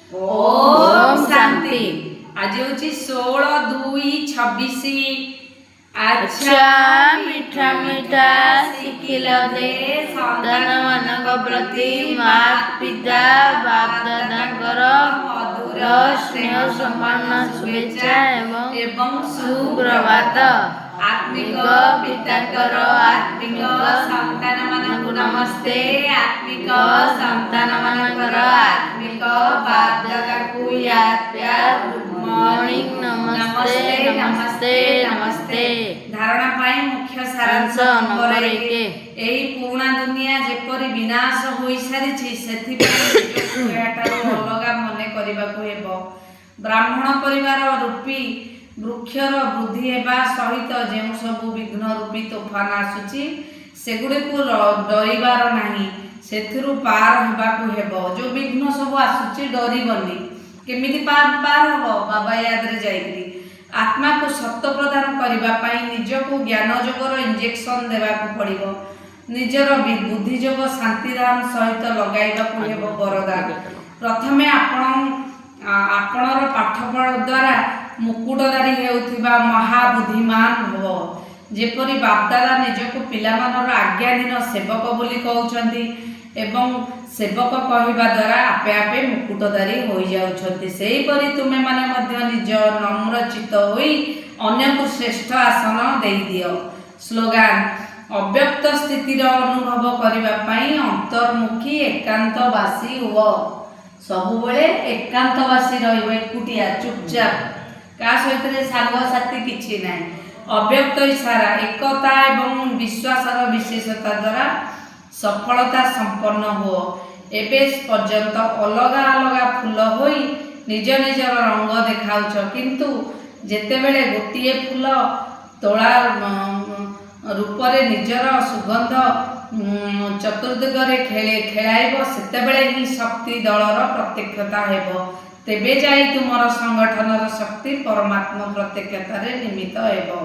ओम शांति। आज हूँ 16/2/26। अच्छा मीठा मीठा शिखिल दे संतान मानक प्रति माता पिता बाप दादांकर मधुर स्नेह संपन्न शुभेच्छा एवं सुप्रभात। आत्मिक पिताकर आत्मिक संतान मानक नमस्ते। आत्मिक संतान मानकर आत्मिक बाप दादा को याद प्यार गुड मॉर्निंग नमस्ते नमस्ते नमस्ते। धारणा पाई मुख्य सारांश नंबर 1। एही पुराणा दुनिया जेपरि विनाश होई सारी छी सेथि अलगा मने करिबाकू हेबो। ब्राह्मण परिवार रूपी वृक्षर वृद्धि हेबा सहित जे सब विघ्न रूपी तोफान आसुची सेगुडी को डरिबार नाही, सेथिरु पार हेबाकू हेबो। जो विघ्न सब आसुची डरिबनी, केमिति पार हबो? बाबा याद रे जाईकरी आत्मा को सत्य प्रदान करबा पाई निज को ज्ञान जोगर इंजेक्शन देबाकू पड़िबो। निजर बुद्धि जोग शांतिधाम सहित लगाइबाकू हेबो वरदान। प्रथमे आपणर पाठपढ़ा द्वारा मुकुटधारी हेउथिबा महाबुद्धिमान भव। जेपरि बापदादा निजको पिलामानर आज्ञाधीन सेवक बोली कहउछन्ति एवं सेवक कहिबा द्वारा आपे आपे मुकुटधारी होई जाउछन्ति, सेही परि तुमे माने मध्य निज नम्र चित्त होई अन्य को श्रेष्ठ आसन देई दियो। स्लोगान अव्यक्त स्थितिर अनुभव करबा पाई अंतर्मुखी एकांतवासी हुओ। सबुबले एकांतवासी रहिबो, एकुटिया चुपचाप, का सहित सांग साथी किछि नाही। अव्यक्त इशारा एकता एवं विश्वासर विशेषता द्वारा सफलता संपन्न हुओ। एबे पर्यंत अलगा अलगा फूल होई निज निजर रंग देखाउछ, किंतु जेतेबेले गोटिए फूल तोला रूपरे निजर सुगंध चतुर्दिगरे खेलाइब सेतेबेले ही शक्ति दलर प्रत्यक्षता हेबो। तेबे जाई तुमर संगठनर शक्ति परमात्मा प्रत्यक्षतारे निमित्त हेबो।